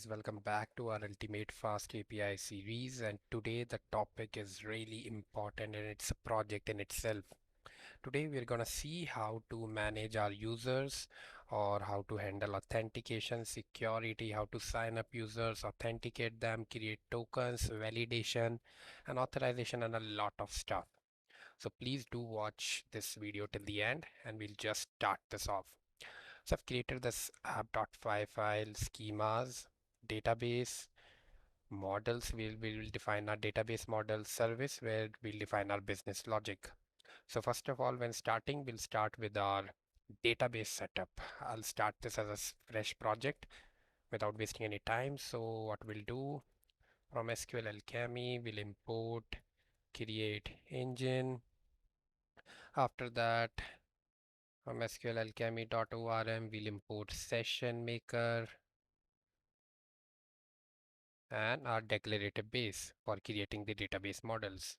Welcome back to our Ultimate Fast API series, and today the topic is really important and it's a project in itself. Today we're gonna see how to manage our users or how to handle authentication, security, how to sign up users, authenticate them, create tokens, validation and authorization and a lot of stuff. So please do watch this video till the end and we'll just start this off. So I've created this app.py file, schemas, database, models. We will define our database model service where we'll define our business logic. So first of all, when starting, we'll start with our database setup. I'll start this as a fresh project without wasting any time. So what we'll do from SQL Alchemy, we'll import create engine. After that, from SQL Alchemy.orm, we'll import session maker and our declarative base for creating the database models.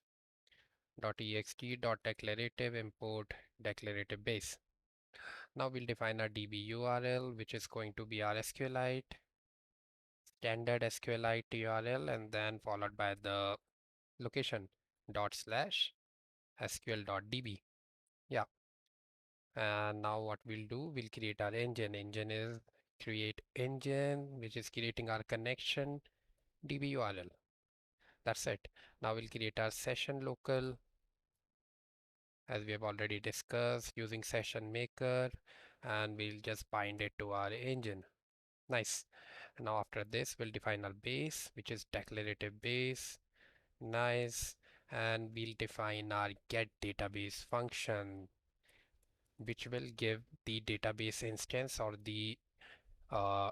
.ext.declarative import declarative base. Now we'll define our DB URL, which is going to be our SQLite, standard SQLite URL, and then followed by the location /SQL.db. Yeah. And now what we'll do, we'll create our engine. Engine is create engine, which is creating our connection DB URL. That's it. Now we'll create our session local as we have already discussed using session maker, and we'll just bind it to our engine. Nice. Now after this we'll define our base, which is declarative base. Nice. And we'll define our get database function, which will give the database instance or the uh,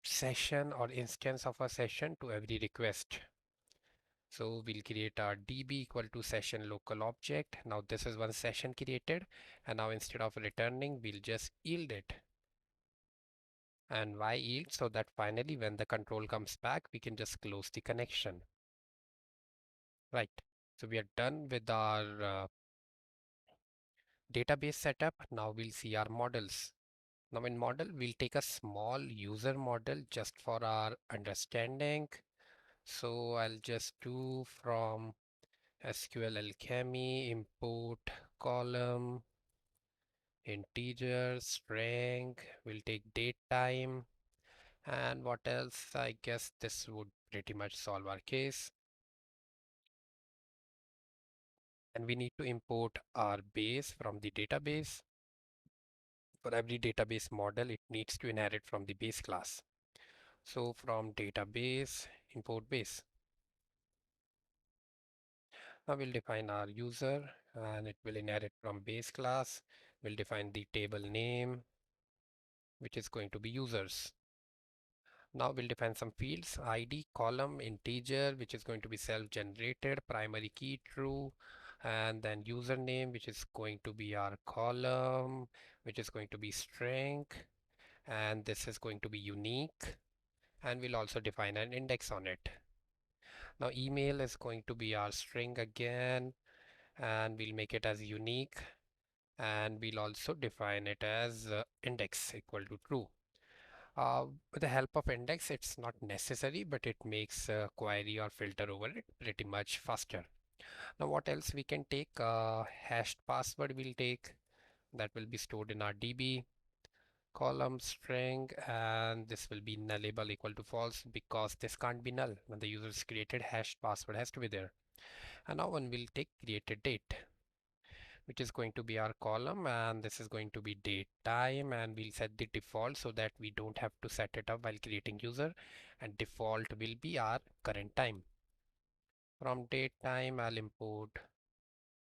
session or instance of a session to every request. So we'll create our db equal to session local object. Now this is one session created, and now instead of returning, we'll just yield it. And why yield? So that finally when the control comes back, we can just close the connection. Right. So we are done with our database setup. Now we'll see our models. Now in model, we'll take a small user model just for our understanding. So I'll just do from SQL Alchemy import column integer string. We'll take date time, and what else? I guess this would pretty much solve our case. And we need to import our base from the database. For every database model, it needs to inherit from the base class. So from database import base. Now we'll define our user and it will inherit from base class. We'll define the table name, which is going to be users. Now we'll define some fields, ID, column, integer, which is going to be self-generated, primary key true, and then username, which is going to be our column, which is going to be string, and this is going to be unique, and we'll also define an index on it. Now email is going to be our string again, and we'll make it as unique, and we'll also define it as index equal to true. With the help of index, it's not necessary, but it makes a query or filter over it pretty much faster. Now, what else we can take? Hashed password we'll take, that will be stored in our DB column string, and this will be nullable equal to false because this can't be null. When the user is created, hashed password has to be there. And now one will take created date, which is going to be our column, and this is going to be date time, and we'll set the default so that we don't have to set it up while creating user, and default will be our current time. From date time I'll import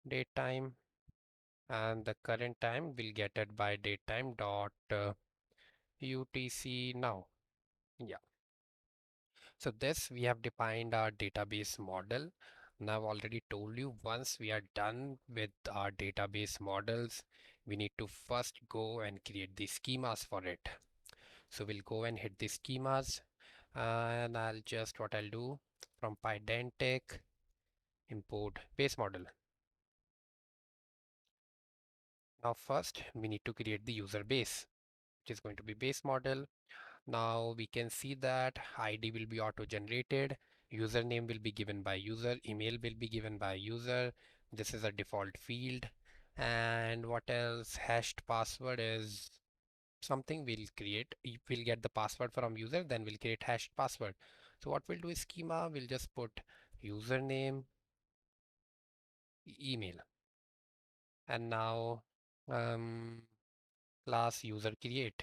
date time, and the current time we'll get it by date time dot UTC now. Yeah. So this we have defined our database model. Now I've already told you, once we are done with our database models, we need to first go and create the schemas for it. So we'll go and hit the schemas, and what I'll do from pydantic import base model. Now first we need to create the user base, which is going to be base model. Now we can see that ID will be auto-generated, username will be given by user, email will be given by user. This is a default field. And what else? Hashed password is something we'll create. We'll get the password from user, then we'll create hashed password. So what we'll do is schema, we'll just put username, email, and now um, class user create,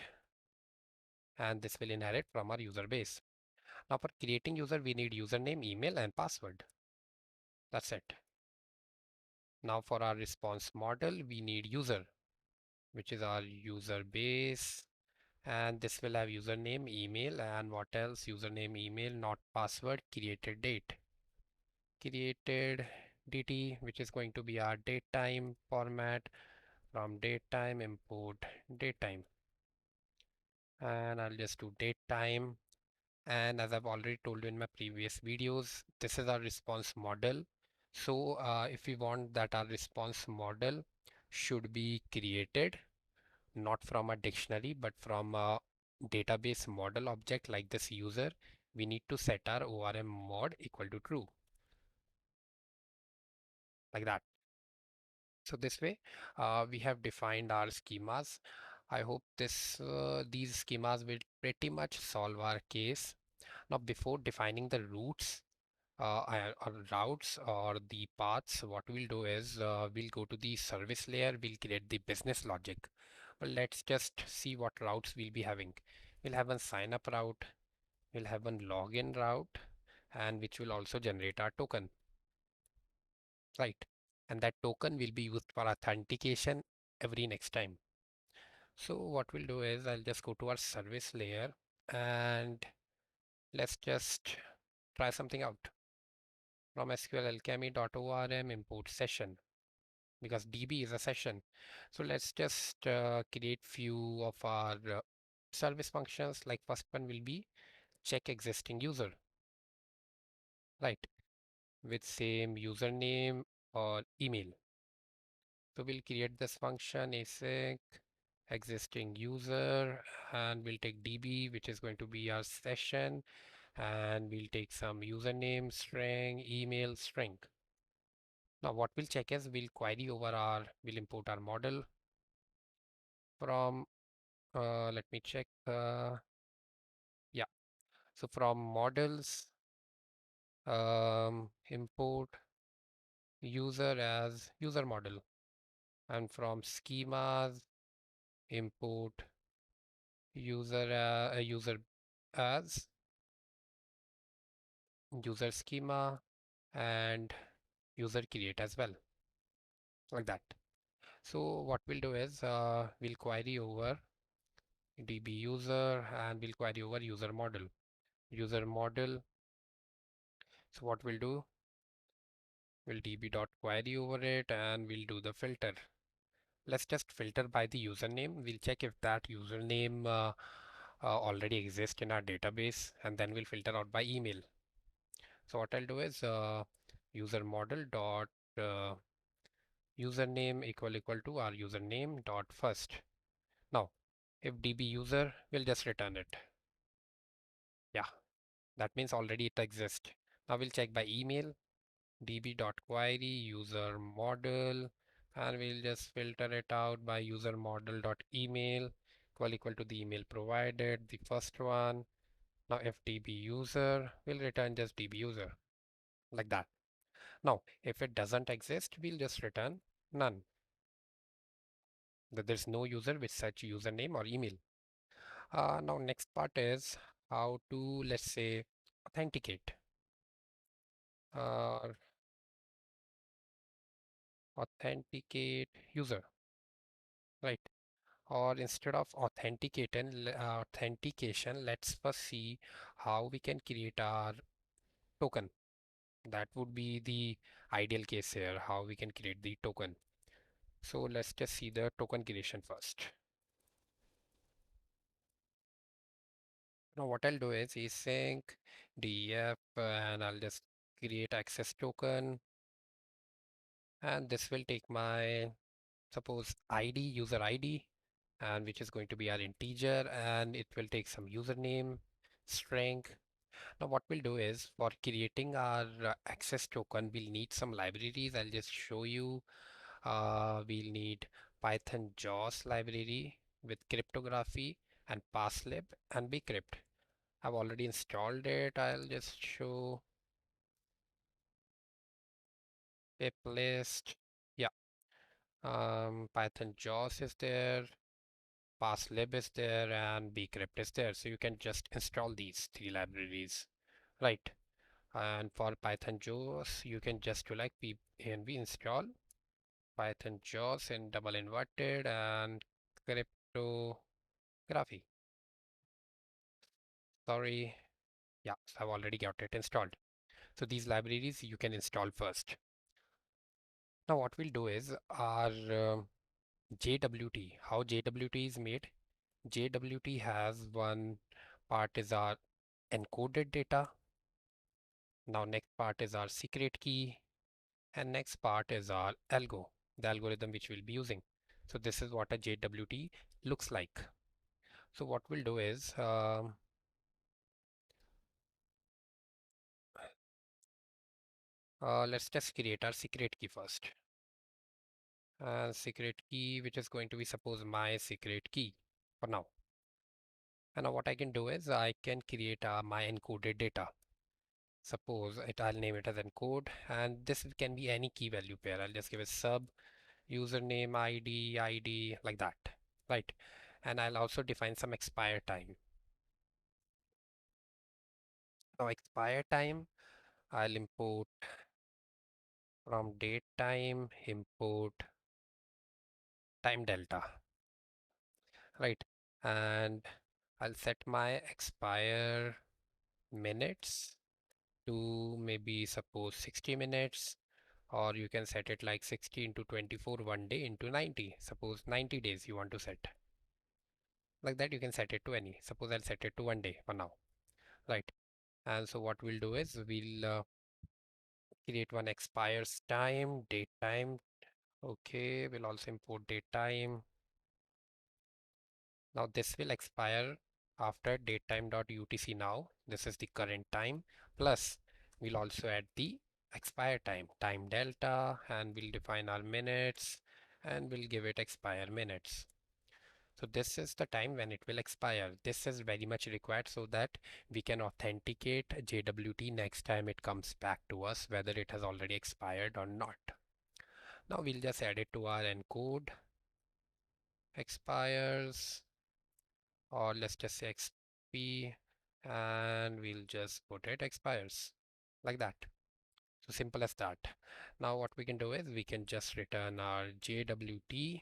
and this will inherit from our user base. Now for creating user, we need username, email, and password. That's it. Now for our response model, we need user, which is our user base. And this will have username, email, and what else? Username, email, not password, created date. Created dt, which is going to be our datetime format. From datetime, import datetime. And I'll just do datetime. And as I've already told you in my previous videos, this is our response model. So if we want that our response model should be created not from a dictionary but from a database model object like this user, we need to set our ORM mod equal to true, like that. So this way we have defined our schemas. I hope these schemas will pretty much solve our case. Now before defining the or routes or the paths, what we'll do is we'll go to the service layer, we'll create the business logic. But let's just see what routes we'll be having. We'll have one sign up route, we'll have one login route, and which will also generate our token, right? And that token will be used for authentication every next time. So what we'll do is I'll just go to our service layer and let's just try something out. From SQL alchemy.orm import session, because DB is a session. So let's just create few of our service functions. Like first one will be check existing user, right? With same username or email. So we'll create this function async existing user, and we'll take DB, which is going to be our session, and we'll take some username string, email string. Now what we'll check is we'll import our model from, let me check, yeah. So from models, import user as user model, and from schemas, import user as user schema, and user create as well, like that. So what we'll do is we'll query over db user and we'll query over user model. So what we'll do, we'll db.query over it and we'll do the filter. Let's just filter by the username. We'll check if that username already exists in our database, and then we'll filter out by email. So what I'll do is user model dot uh, username equal to our username dot first. Now if db user, will just return it. Yeah, that means already it exists. Now we'll check by email, db.query user model, and we'll just filter it out by user model dot email equal to the email provided, the first one. Now if db user, will return just db user, like that. Now if it doesn't exist, we'll just return none, that there's no user with such username or email. Now next part is how to, let's say, authenticate or authenticate user, right? Or instead of authentication, let's first see how we can create our token. That would be the ideal case here, how we can create the token. So let's just see the token creation first. Now what I'll do is async def and I'll just create access token, and this will take my, suppose, ID, user ID, and which is going to be our integer, and it will take some username string. Now what we'll do is for creating our access token, we'll need some libraries. I'll just show you. We'll need Python JAWS library with cryptography and passlib and bcrypt. I've already installed it. I'll just show pip list. Yeah, Python JAWS is there, passlib is there, and bcrypt is there. So you can just install these three libraries, right? And for Python JAWS, you can just do like pnv install Python JAWS in double inverted and cryptography. Sorry. Yeah, so I've already got it installed. So these libraries you can install first. Now what we'll do is our JWT, how JWT is made. JWT has one part is our encoded data. Now next part is our secret key, and next part is our the algorithm which we'll be using. So this is what a JWT looks like. So what we'll do is let's just create our secret key first. Secret key, which is going to be suppose my secret key for now. And now what I can do is I can create my encoded data. Suppose I'll name it as encode, and this can be any key value pair. I'll just give it sub, username, ID, like that, right? And I'll also define some expire time. Now expire time, I'll import from date time, import time delta, right? And I'll set my expire minutes to maybe suppose 60 minutes, or you can set it like 60 into 24 one day into 90. Suppose 90 days you want to set. Like that you can set it to any. Suppose I'll set it to one day for now, right? And so what we'll do is we'll create one expires time, date time. Okay, we'll also import date time. Now this will expire after datetime.utc now. This is the current time. Plus we'll also add the expire time, time delta, and we'll define our minutes and we'll give it expire minutes. So this is the time when it will expire. This is very much required so that we can authenticate JWT next time it comes back to us, whether it has already expired or not. Now we'll just add it to our encode expires, or let's just say XP, and we'll just put it expires like that. So simple as that. Now what we can do is we can just return our JWT.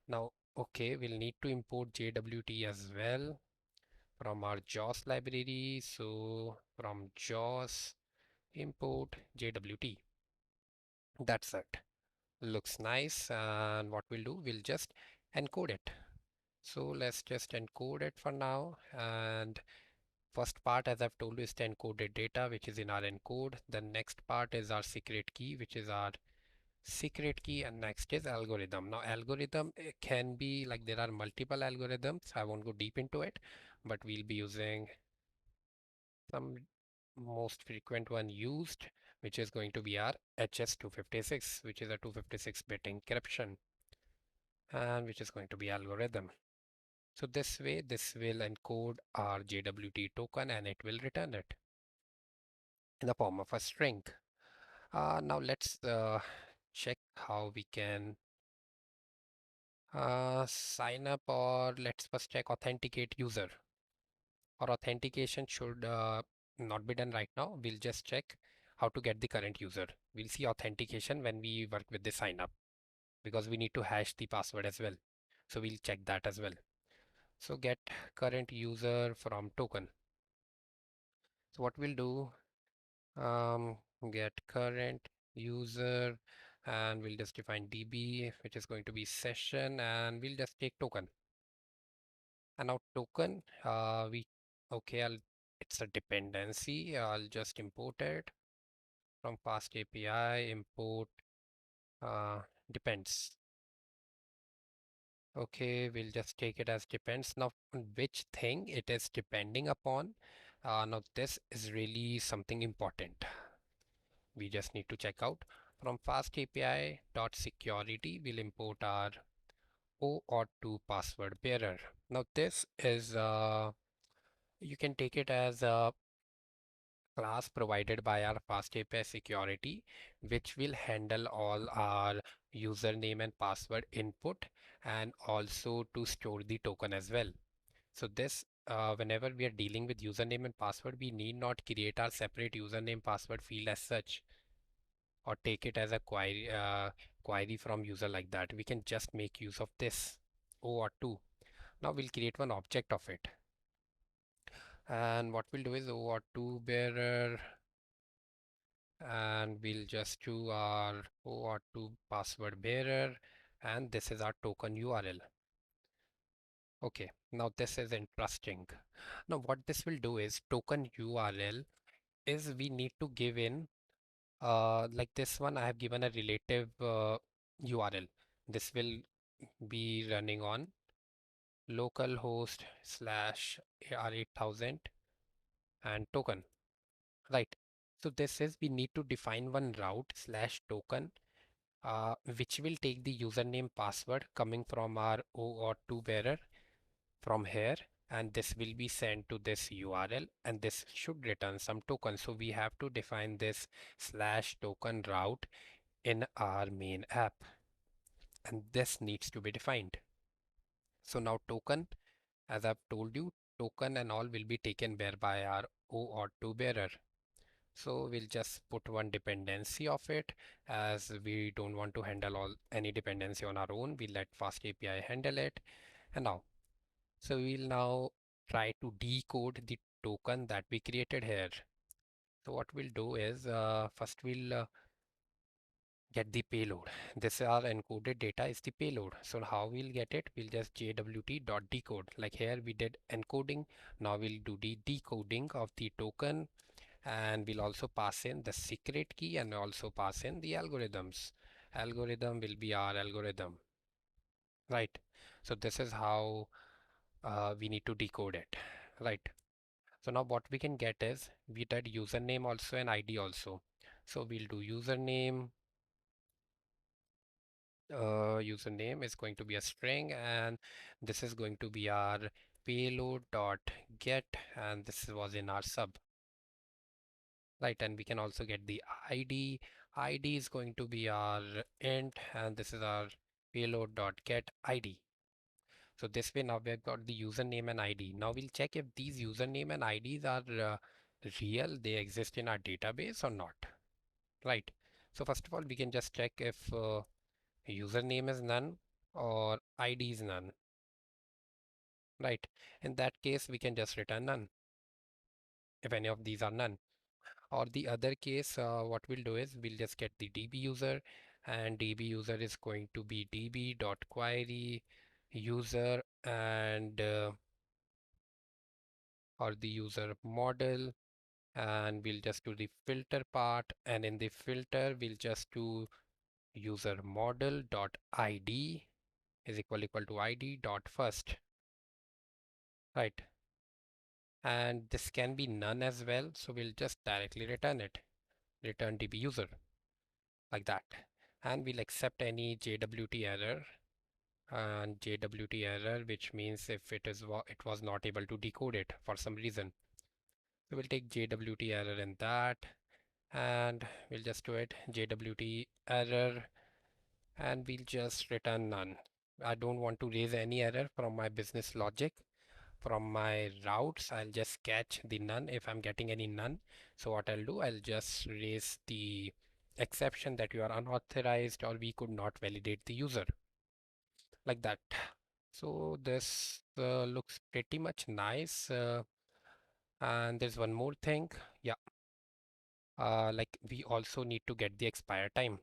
Now, okay, we'll need to import JWT as well from our JAWS library. So from JAWS import JWT. That's it. Looks nice. And what we'll do, we'll just encode it. So let's just encode it for now. And first part, as I've told you, is the encoded data, which is in our encode. The next part is our secret key, which is our secret key, and next is algorithm. Now algorithm can be like there are multiple algorithms. I won't go deep into it, but we'll be using some most frequent one used, which is going to be our HS256, which is a 256-bit encryption, and which is going to be algorithm. So this way, this will encode our JWT token and it will return it in the form of a string. Now let's check how we can sign up, or let's first check authenticate user. Or authentication should not be done right now. We'll just check how to get the current user. We'll see authentication when we work with the sign up, because we need to hash the password as well. So we'll check that as well. So get current user from token. So what we'll do, um, get current user, and we'll just define DB, which is going to be session, and we'll just take token. And now token, okay, it's a dependency. I'll just import it from FastAPI, import uh, depends. Okay, we'll just take it as depends. Now, on which thing it is depending upon? Now, this is really something important. We just need to check out. From FastAPI.security, we'll import our OAuth2 password bearer. Now, this is, you can take it as a class provided by our FastAPI security, which will handle all our username and password input and also to store the token as well. So this, whenever we are dealing with username and password, we need not create our separate username password field as such or take it as a query from user like that. We can just make use of this OAuth2. Now we'll create one object of it. And what we'll do is OAuth2 bearer and we'll just do our OAuth2 password bearer and this is our token URL. Okay, now this is interesting. Now what this will do is token URL is we need to give in like this one I have given a relative URL. This will be running on localhost slash AR8000 and token, right? So this is we need to define one route slash token which will take the username password coming from our OAuth2 bearer from here and this will be sent to this URL and this should return some token. So we have to define this slash token route in our main app and this needs to be defined. So now token, as I've told you, token and all will be taken bare by our OAuth2 bearer. So we'll just put one dependency of it as we don't want to handle all any dependency on our own. We let FastAPI handle it. And now, so we'll now try to decode the token that we created here. So what we'll do is first we'll get the payload. This our encoded data is the payload. So how we'll get it? We'll just JWT dot decode. Like here we did encoding. Now we'll do the decoding of the token and we'll also pass in the secret key and also pass in the algorithms. Algorithm will be our algorithm, right? So this is how we need to decode it, right? So now what we can get is we did username also and ID also. So we'll do username. Username is going to be a string and this is going to be our payload dot get and this was in our sub, right? And we can also get the ID. ID is going to be our int and this is our payload dot get ID. So this way now we've got the username and ID. Now we'll check if these username and IDs are real, they exist in our database or not, right? So first of all, we can just check if username is none or ID is none, right? In that case, we can just return none if any of these are none. Or the other case, what we'll do is we'll just get the DB user and DB user is going to be db.query user and or the user model and we'll just do the filter part and in the filter we'll just do user model dot id is equal to id dot first, right? And this can be none as well, so we'll just directly return it, return db user like that, and we'll accept any JWT error and JWT error which means if it was not able to decode it for some reason. So we'll take JWT error in that and we'll just do it JWT error and we'll just return none. I don't want to raise any error from my business logic. From my routes, I'll just catch the none if I'm getting any none. So what I'll do, I'll just raise the exception that you are unauthorized or we could not validate the user like that. So this looks pretty much nice. And there's one more thing. Yeah, like we also need to get the expire time.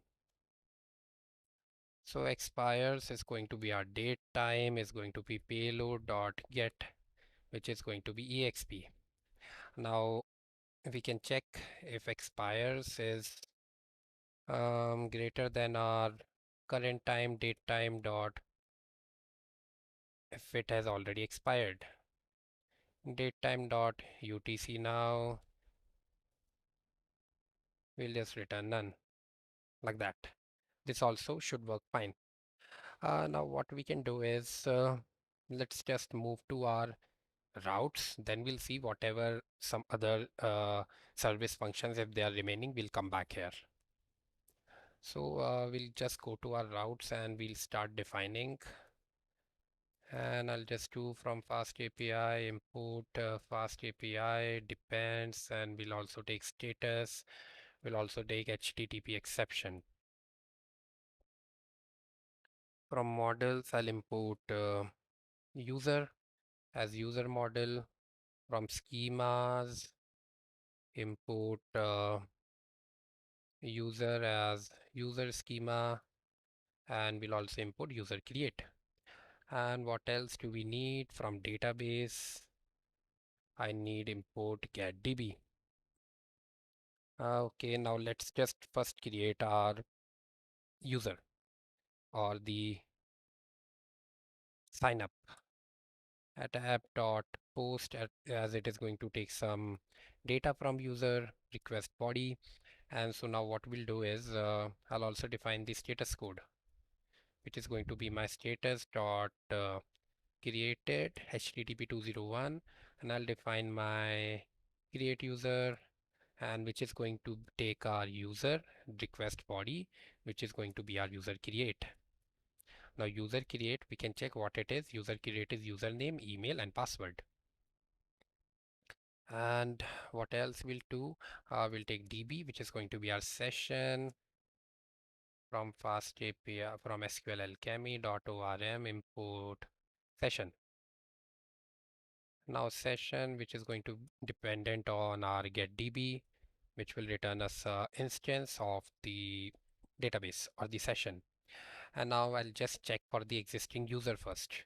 So expires is going to be our date time is going to be payload dot get, which is going to be exp. Now we can check if expires is greater than our current time date time dot if it has already expired. Datetime dot UTC now, we'll just return none, like that. This also should work fine. Now what we can do is, let's just move to our routes, then we'll see whatever some other service functions, if they are remaining, will come back here. So we'll just go to our routes and we'll start defining. And I'll just do from FastAPI import FastAPI depends, and we'll also take status. We'll also take HTTP exception. From models, I'll import user as user model. From schemas, import user as user schema, and we'll also import user create. And what else do we need? From database, I need import getDB. Okay, now let's just first create our user or the sign up at app.post, as it is going to take some data from user request body. And so now what we'll do is, I'll also define the status code, which is going to be my status dot created HTTP 201, and I'll define my create user, and which is going to take our user request body, which is going to be our user create. Now user create, we can check what it is. User create is username, email, and password. And what else we'll do? We'll take DB, which is going to be our session. From FastAPI, from SQL alchemy.orm import session. Now session, which is going to dependent on our getDB, which will return us instance of the database or the session. And now I'll just check for the existing user first.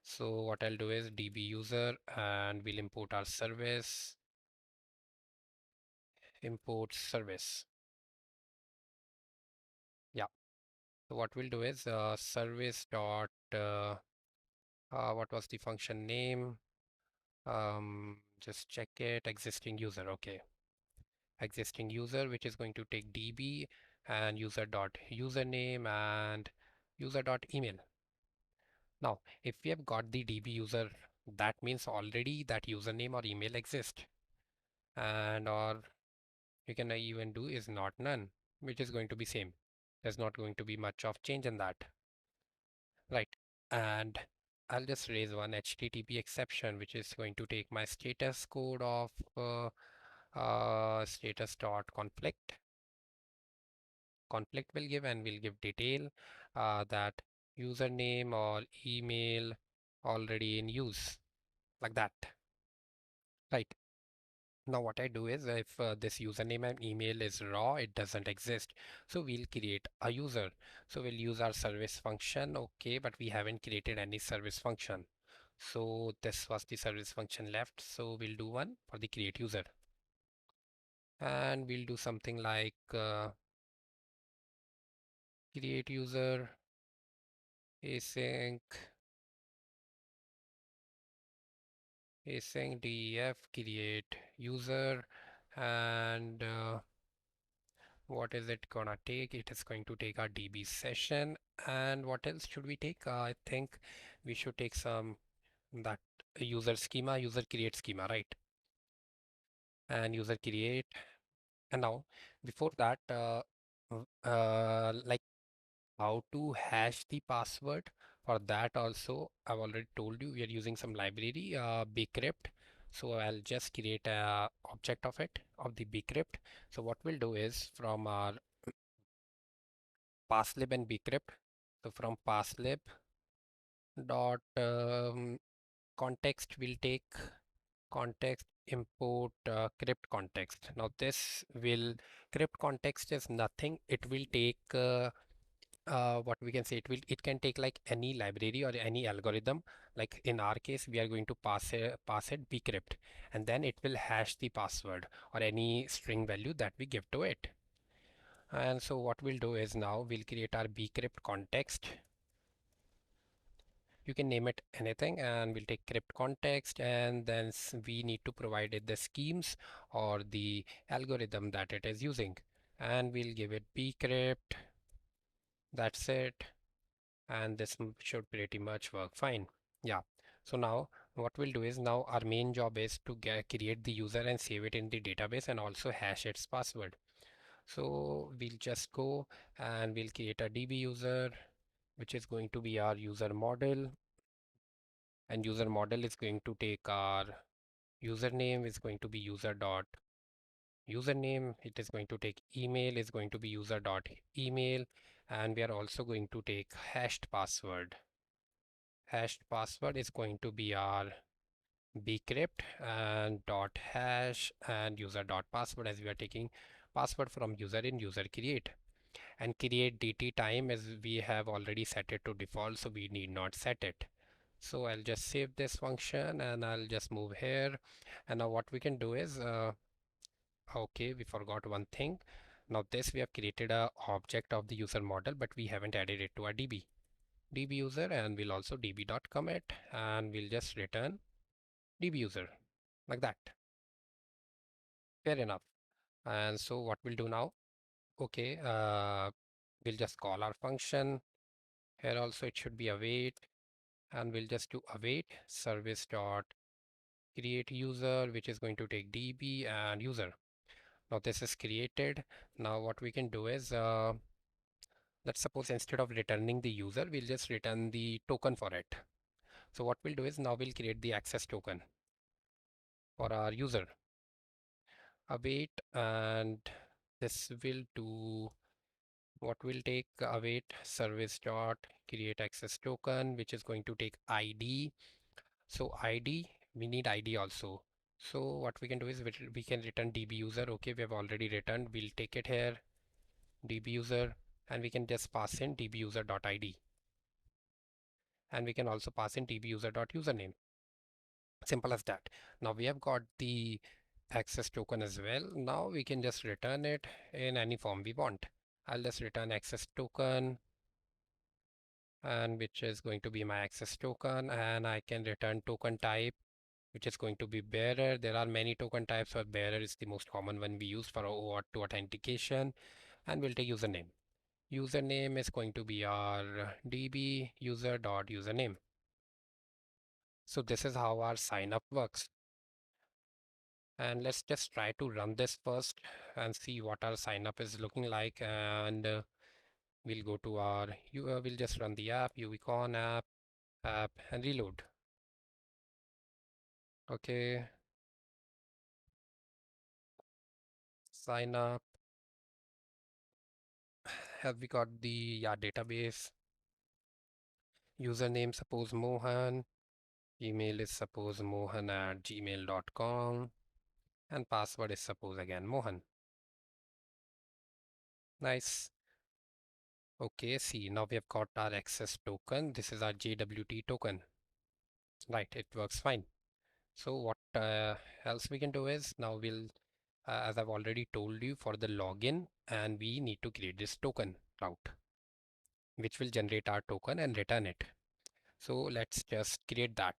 So what I'll do is db user, and we'll import our service, import service. Yeah. So what we'll do is service dot what was the function name? Just check it. Existing user. Okay. Existing user, which is going to take db and user dot username and user dot email. Now, if we have got the db user, that means already that username or email exists. And or you can even do is not none, which is going to be same. There's not going to be much of change in that, right? And I'll just raise one HTTP exception, which is going to take my status code of status dot conflict. Conflict will give, and will give detail that username or email already in use, like that, right? Now what I do is, if this username and email is raw, it doesn't exist, so we'll create a user. So we'll use our service function. Okay, but we haven't created any service function, so this was the service function left. So we'll do one for the create user, and we'll do something like create user async def create user. And what is it gonna take? It is going to take our db session. And what else should we take? I think we should take some that user schema, user create schema, right? And user create. And now before that, like how to hash the password, for that also I've already told you, we are using some library bcrypt. So I'll just create a object of it, of the bcrypt. So what we'll do is, from our passlib and bcrypt, so from passlib dot context, will take context import crypt context. Now this will, crypt context is nothing, it will take what we can say, it can take like any library or any algorithm. Like in our case, we are going to pass it bcrypt, and then it will hash the password or any string value that we give to it. And so what we'll do is, now we'll create our bcrypt context, You can name it anything, and we'll take crypt context, and then we need to provide it the schemes or the algorithm that it is using, and we'll give it bcrypt. That's it, and this should pretty much work fine. Yeah. So now what we'll do is, now our main job is to create the user and save it in the database and also hash its password. So we'll just go and we'll create a DB user, which is going to be our user model, and user model is going to take our username is going to be user dot username. It is going to take email is going to be user dot email, and we are also going to take hashed password. Hashed password is going to be our bcrypt and dot hash and user dot password, as we are taking password from user in user create. And create dt time, as we have already set it to default, so we need not set it. So I'll just save this function and I'll just move here. And now what we can do is, okay, we forgot one thing. Now this, we have created a object of the user model, but we haven't added it to our DB user, and we'll also db.commit, and we'll just return DB user like that. Fair enough. And so what we'll do now, okay, we'll just call our function. Here also it should be await, and we'll just do await service dot create user, which is going to take DB and user. Now this is created. Now what we can do is, let's suppose instead of returning the user, we'll just return the token for it. So what we'll do is, now we'll create the access token for our user. Await, and this will do what will take await service dot create access token, which is going to take ID. So ID, we need ID also. So what we can do is, we can return DB user. Okay, we have already returned. We'll take it here, DB user, and we can just pass in DB user dot ID, and we can also pass in DB user dot username. Simple as that. Now we have got the access token as well. Now we can just return it in any form we want. I'll just return access token, and which is going to be my access token, and I can return token type, which is going to be bearer. There are many token types, but bearer is the most common one we use for OAuth to authentication. And we'll take username. Username is going to be our DB user dot username. So this is how our sign up works. And let's just try to run this first and see what our sign up is looking like. And we'll go to our, we'll just run the app, UVCon app, and reload. Okay, sign up. Have we got the, yeah, database? Username, suppose Mohan. Email is suppose mohan at gmail.com. And password is suppose again Mohan. Nice. Okay, see, now we have got our access token. This is our JWT token. Right, it works fine. So what else we can do is, now we'll, as I've already told you, for the login, and we need to create this token route, which will generate our token and return it. So let's just create that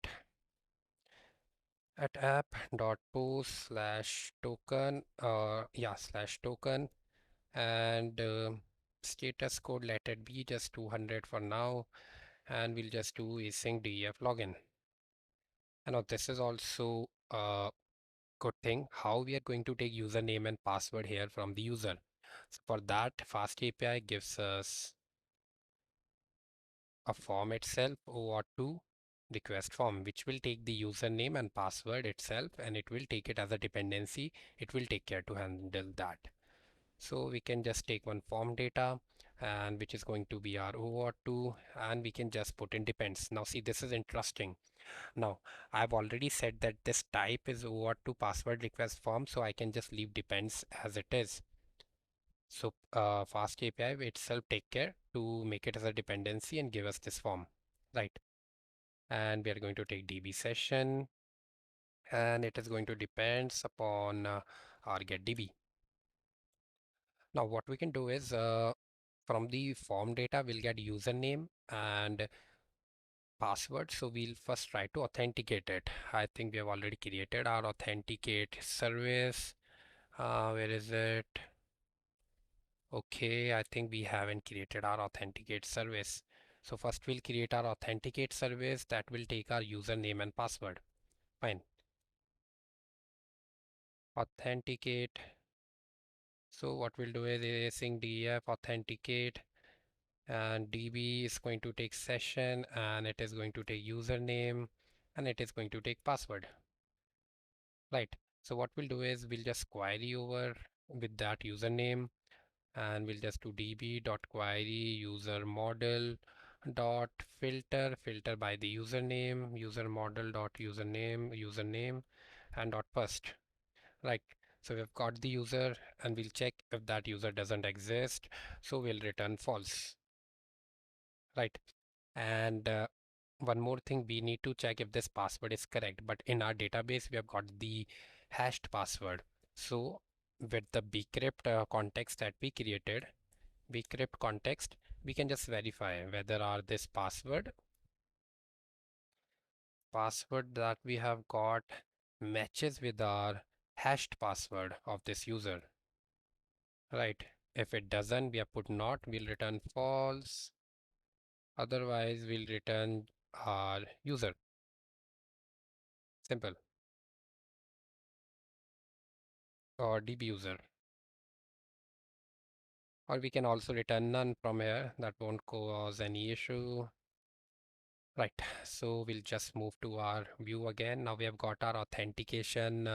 at app.post slash token, yeah, slash token, and status code, let it be just 200 for now, and we'll just do async def login. And now this is also a good thing, how we are going to take username and password here from the user. So for that, FastAPI gives us a form itself, OAuth2 request form, which will take the username and password itself, and it will take it as a dependency. It will take care to handle that. So we can just take one form data, and which is going to be our OAuth2, and we can just put in depends. Now see, this is interesting. Now I've already said that this type is OAuth2 password request form, so I can just leave depends as it is. So fast API itself take care to make it as a dependency and give us this form, right? And we are going to take DB session, and it is going to depends upon our get DB. Now what we can do is, from the form data, we'll get username, and password, so we'll first try to authenticate it. I think we have already created our authenticate service. Where is it? Okay, I think we haven't created our authenticate service. So first we'll create our authenticate service that will take our username and password. Fine. Authenticate. So what we'll do is async def authenticate, and db is going to take session, and it is going to take username, and it is going to take password. Right. So what we'll do is we'll just query over with that username, and we'll just do db dot query user model dot filter by the username, user model dot username and dot first. Right. So we've got the user, and we'll check if that user doesn't exist. So we'll return false. Right. And one more thing, we need to check if this password is correct. But in our database, we have got the hashed password. So with the bcrypt context that we created, bcrypt context, we can just verify whether our this password that we have got matches with our hashed password of this user. Right. If it doesn't, we have put not, we'll return false. Otherwise, we'll return our user. Simple. Or DB user. Or we can also return none from here. That won't cause any issue. Right. So we'll just move to our view again. Now we have got our authentication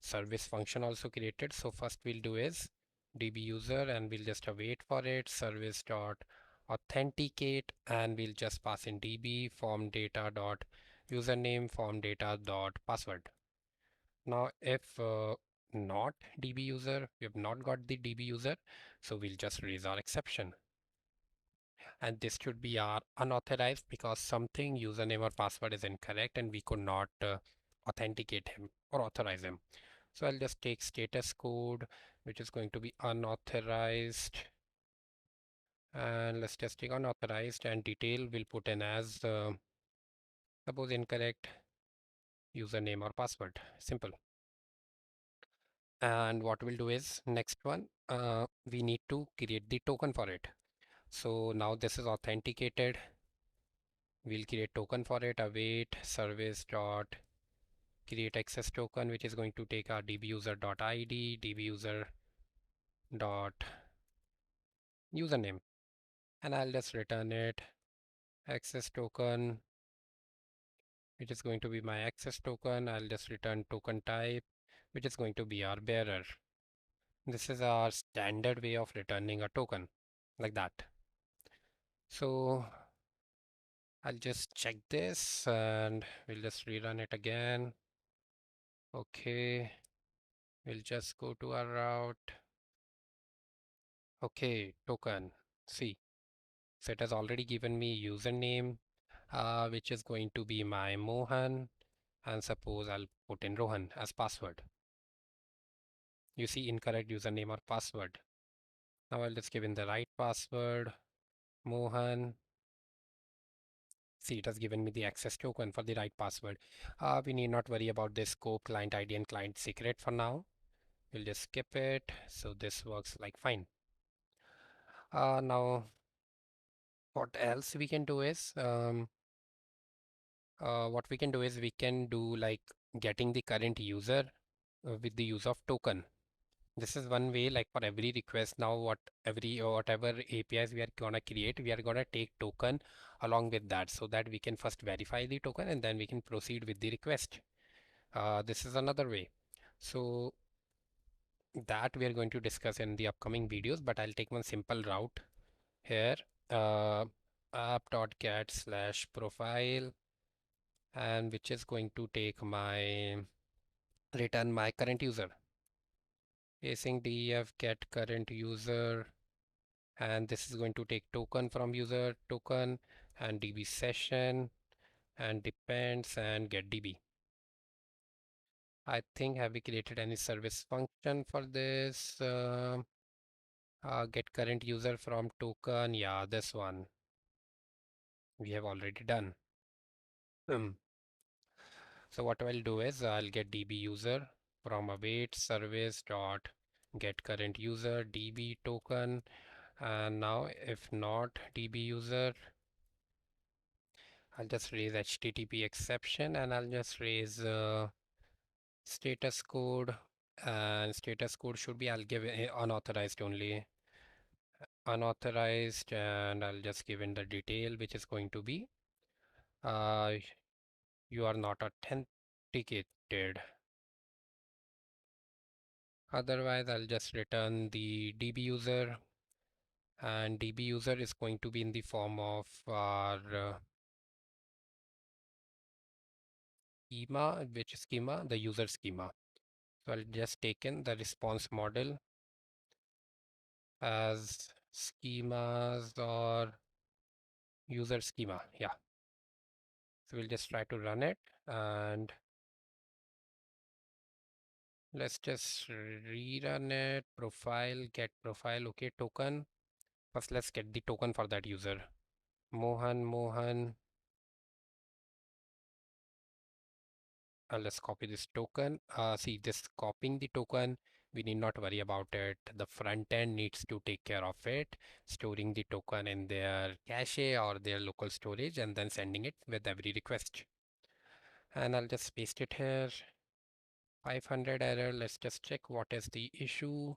service function also created. So first we'll do is DB user, and we'll just await for it, service dot authenticate, and we'll just pass in DB form data dot username form data dot password. Now if not DB user, we have not got the DB user, so we'll just raise our exception. And this should be our unauthorized, because something username or password is incorrect and we could not authenticate him or authorize him. So I'll just take status code, which is going to be unauthorized, and let's just take unauthorized, and detail we'll put in as suppose incorrect username or password. Simple. And what we'll do is next one, we need to create the token for it. So now this is authenticated. We'll create token for it, await service dot create access token, which is going to take our dbuser.id, dbuser dot username, and I'll just return it access token, which is going to be my access token. I'll just return token type, which is going to be our bearer. This is our standard way of returning a token, like that. So I'll just check this, and we'll just rerun it again. Okay, we'll just go to our route. Okay, token. See, so it has already given me username, which is going to be my Mohan, and suppose I'll put in Rohan as password. You see incorrect username or password. Now I'll just give in the right password, Mohan. See, it has given me the access token for the right password. We need not worry about this scope, client ID, and client secret for now. We'll just skip it. So this works like fine. Now, what else we can do is, we can do like getting the current user with the use of token. This is one way, like for every request now, whatever APIs we are gonna create, we are gonna take token along with that, so that we can first verify the token and then we can proceed with the request. This is another way. So that we are going to discuss in the upcoming videos, but I'll take one simple route here. Uh, app.get slash profile, and which is going to take my return my current user. Async def get current user, and this is going to take token from user token and db session and depends and get db. I think have we created any service function for this? Get current user from token. Yeah, this one we have already done. So what I'll do is I'll get db user from await service dot get current user db token, and now if not db user, I'll just raise HTTP exception, and I'll just raise status code, and status code should be, I'll give it unauthorized only, unauthorized, and I'll just give in the detail which is going to be uh, you are not authenticated. Otherwise, I'll just return the DB user, and DB user is going to be in the form of our schema, which schema? The user schema. So I'll just take in the response model as schemas or user schema. Yeah. So we'll just try to run it, and let's just rerun it. Profile, get profile. Okay, token. First, let's get the token for that user. Mohan. I'll just copy this token. See, this copying the token, we need not worry about it. The front end needs to take care of it, storing the token in their cache or their local storage, and then sending it with every request. And I'll just paste it here. 500 error. Let's just check what is the issue.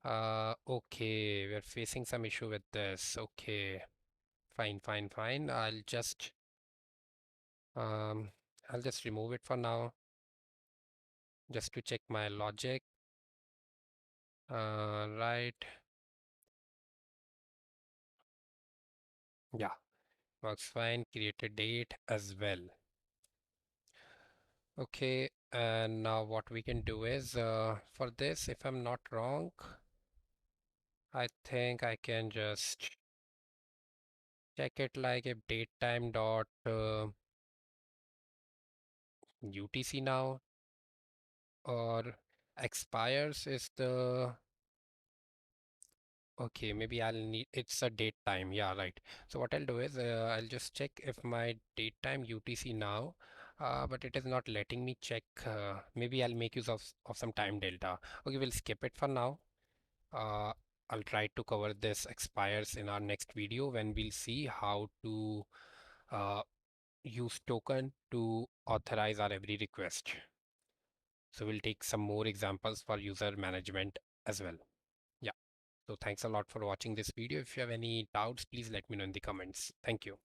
Okay, we're facing some issue with this. Okay, fine. Um, I'll just remove it for now, just to check my logic. Right. Yeah, works fine. Create a date as well. Okay, and now what we can do is for this, if I'm not wrong, I think I can just check it like if date time dot UTC now, or expires is the, okay, maybe I'll need, it's a date time. Yeah, right. So what I'll do is I'll just check if my date time UTC now, but it is not letting me check. Maybe I'll make use of some time delta. Okay, we'll skip it for now. Uh, I'll try to cover this expires in our next video when we'll see how to uh, use token to authorize our every request. So we'll take some more examples for user management as well. Yeah. So thanks a lot for watching this video. If you have any doubts, please let me know in the comments. Thank you.